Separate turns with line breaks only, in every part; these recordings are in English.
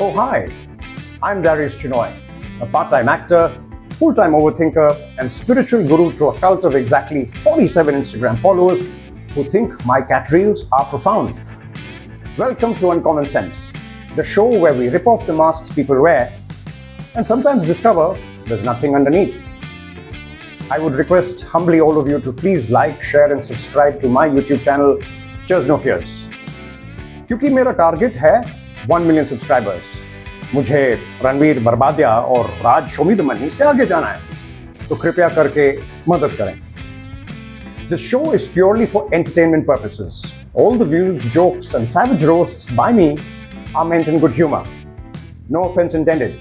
Oh, hi. I'm Darius Chinoy, a part-time actor, full-time overthinker, and spiritual guru to a cult of exactly 47 Instagram followers who think my cat reels are profound. Welcome to Uncommon Sense, the show where we rip off the masks people wear and sometimes discover there's nothing underneath. I would request humbly all of you to please like, share and subscribe to my YouTube channel, Cheers No Fears. क्योंकि मेरा target है 1 million subscribers. मुझे रणवीर बरबादिया और राज show me the money से आगे जाना है, तो कृपया करके मदद करें। This show is purely for entertainment purposes. All the views, jokes and savage roasts by me are meant in good humor. No offense intended.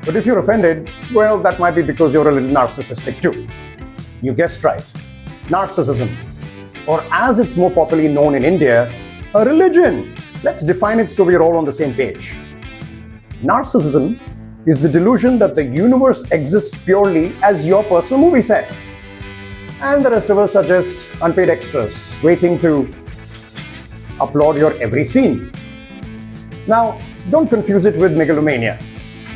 But if you're offended, well, that might be because you're a little narcissistic too. You guessed right. Narcissism. Or as it's more popularly known in India, a religion. Let's define it so we're all on the same page. Narcissism is the delusion that the universe exists purely as your personal movie set. And the rest of us are just unpaid extras waiting to applaud your every scene. Now, don't confuse it with megalomania.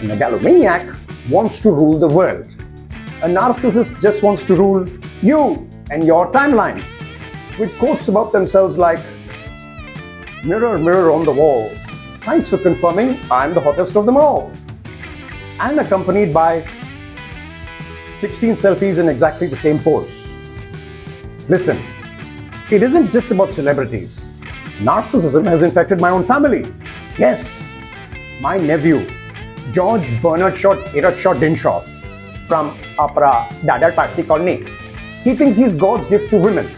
A megalomaniac wants to rule the world. A narcissist just wants to rule you and your timeline with quotes about themselves like, "Mirror, mirror on the wall, thanks for confirming I'm the hottest of them all." And accompanied by 16 selfies in exactly the same pose. Listen, it isn't just about celebrities. Narcissism has infected my own family. Yes, my nephew, George Bernard Shaw Eratshaw Dinshaw from Upper Dadar Parsi Colony. He thinks he's God's gift to women.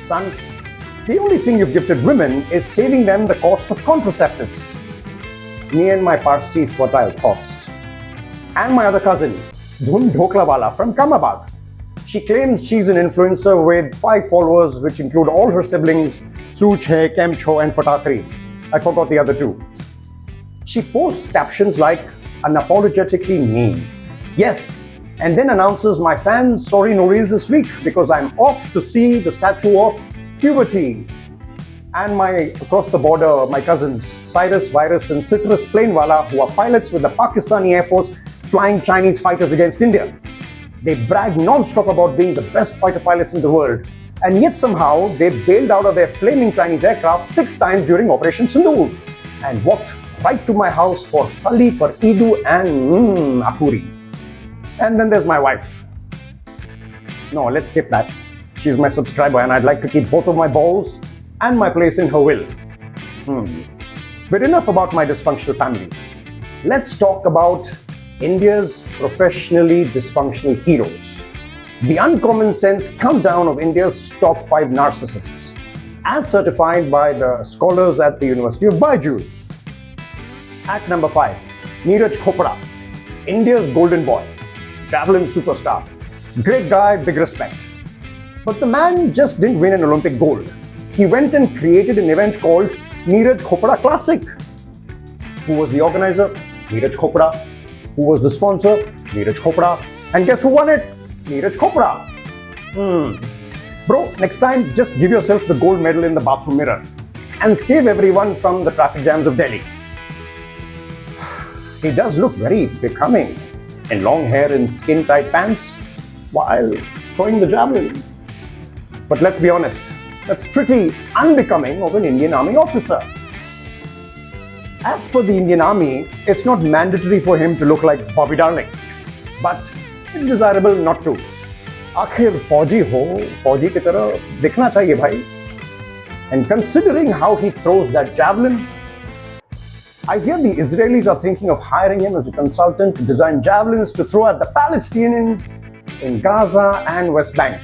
Son, the only thing you've gifted women is saving them the cost of contraceptives. Me and my Parsi fertile thoughts. And my other cousin, Dhun Dhoklawala from Kamabag. She claims she's an influencer with 5 followers, which include all her siblings, Suche, Kemcho, and Fatakri. I forgot the other 2. She posts captions like, unapologetically me. Yes, and then announces my fans, sorry no reels this week because I'm off to see the statue of puberty. And my across the border, my cousins, Cyrus, Virus and Citrus Plainwala, who are pilots with the Pakistani Air Force flying Chinese fighters against India. They brag non-stop about being the best fighter pilots in the world. And yet somehow they bailed out of their flaming Chinese aircraft 6 times during Operation Sindoor and walked right to my house for Sali, per Idu and Akuri. And then there's my wife. No, let's skip that. She's my subscriber and I'd like to keep both of my balls and my place in her will. But enough about my dysfunctional family. Let's talk about India's professionally dysfunctional heroes. The Uncommon Sense countdown of India's top 5 narcissists, as certified by the scholars at the University of Byju's. At number 5, Neeraj Chopra, India's golden boy, javelin superstar. Great guy, big respect. But the man just didn't win an Olympic gold. He went and created an event called Neeraj Chopra Classic. Who was the organizer? Neeraj Chopra. Who was the sponsor? Neeraj Chopra. And guess who won it? Neeraj Chopra. Bro, next time just give yourself the gold medal in the bathroom mirror and save everyone from the traffic jams of Delhi. He does look very becoming in long hair and skin-tight pants while throwing the javelin. But let's be honest, that's pretty unbecoming of an Indian Army officer. As per the Indian Army, it's not mandatory for him to look like Bobby Darling, but it's desirable not to. आखिर फौजी हो, फौजी की तरह दिखना चाहिए भाई. And considering how he throws that javelin, I hear the Israelis are thinking of hiring him as a consultant to design javelins to throw at the Palestinians in Gaza and West Bank,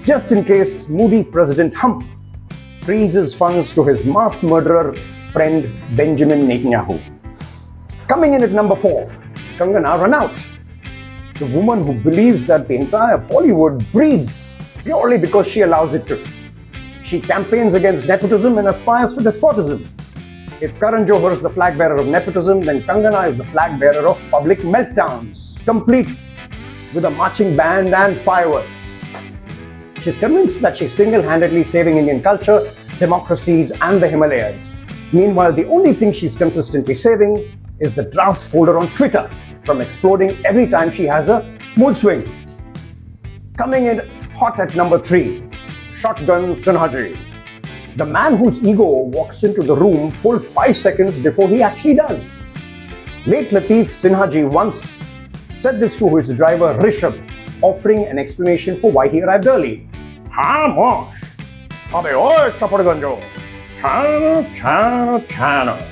just in case moody President Hump freezes funds to his mass murderer friend Benjamin Netanyahu. Coming in at number 4, Kangana Ranaut, the woman who believes that the entire Bollywood breeds purely because she allows it to. She campaigns against nepotism and aspires for despotism. If Karan Johar is the flag bearer of nepotism, then Kangana is the flag bearer of public meltdowns, complete with a marching band and fireworks. She's convinced that she's single-handedly saving Indian culture, democracies, and the Himalayas. Meanwhile, the only thing she's consistently saving is the drafts folder on Twitter from exploding every time she has a mood swing. Coming in hot at number 3, Shotgun Sinhaji. The man whose ego walks into the room full 5 seconds before he actually does. Late Lateef Sinhaji once said this to his driver Rishabh, offering an explanation for why he arrived early. "Ha mosh, abe oy chapadganjo, chana chana chana.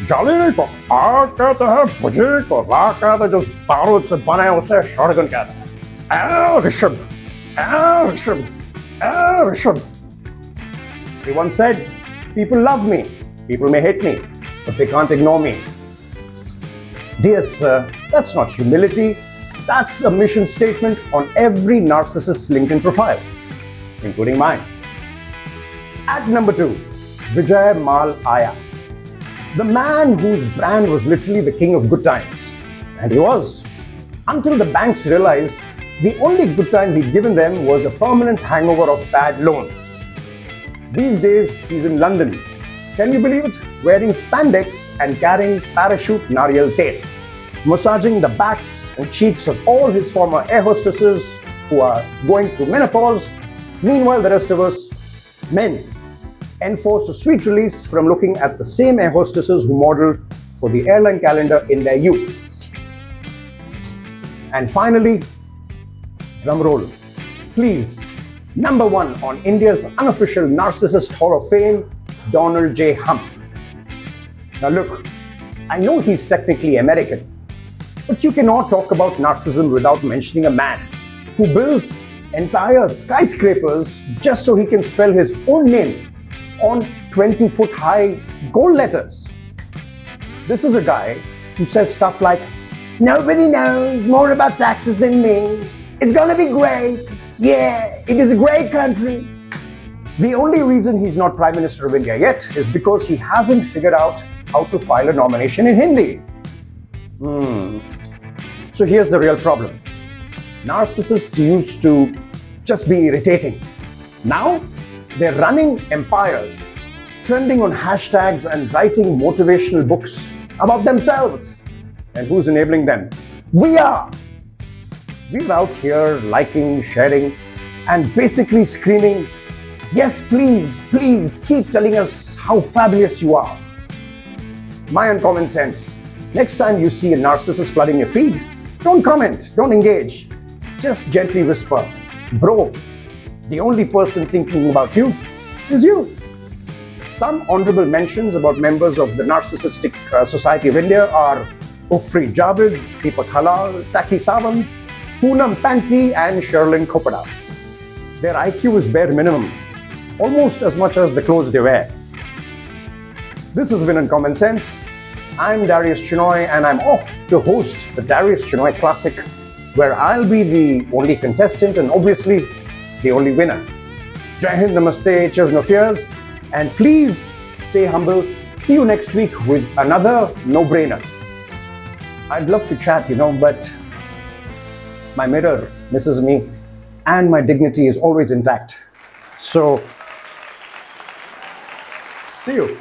Jali ko aag kehte hain, bujhe ko ra kehte hain, जिस बारूद से बना है उसे shotgun कहते हैं. Rishabh, Rishabh, Rishabh." He once said, "People love me, people may hate me, but they can't ignore me." Dear sir, that's not humility. That's a mission statement on every narcissist's LinkedIn profile, including mine. At number 2, Vijay Mal Aya. The man whose brand was literally the king of good times. And he was. Until the banks realized the only good time he'd given them was a permanent hangover of bad loans. These days, he's in London. Can you believe it? Wearing spandex and carrying parachute nariyal tel, massaging the backs and cheeks of all his former air hostesses who are going through menopause. Meanwhile, the rest of us, men, enforce a sweet release from looking at the same air hostesses who modeled for the airline calendar in their youth. And finally, drumroll, please, number 1 on India's unofficial Narcissist Hall of Fame, Donald J. Hump. Now look, I know he's technically American, but you cannot talk about narcissism without mentioning a man who builds entire skyscrapers just so he can spell his own name on 20-foot high gold letters. This is a guy who says stuff like, "Nobody knows more about taxes than me. It's gonna be great. Yeah, it is a great country." The only reason he's not Prime Minister of India yet is because he hasn't figured out how to file a nomination in Hindi. So here's the real problem. Narcissists used to just be irritating. Now they're running empires, trending on hashtags and writing motivational books about themselves. And who's enabling them? We are. We're out here liking, sharing, and basically screaming, "Yes, please, please keep telling us how fabulous you are." My uncommon sense. Next time you see a narcissist flooding your feed, don't comment, don't engage. Just gently whisper, "Bro, the only person thinking about you is you." Some honorable mentions about members of the Narcissistic Society of India are Ufri Javed, Deepak Halal, Taki Sawant, Poonam Panti, and Sherlyn Kopada. Their IQ is bare minimum, almost as much as the clothes they wear. This has been Uncommon Sense. I'm Darius Chinoy, and I'm off to host the Darius Chinoy Classic, where I'll be the only contestant and obviously the only winner. Jai Hind, Namaste, cheers, no fears, and please stay humble. See you next week with another no-brainer. I'd love to chat, but my mirror misses me and my dignity is always intact. So, see you.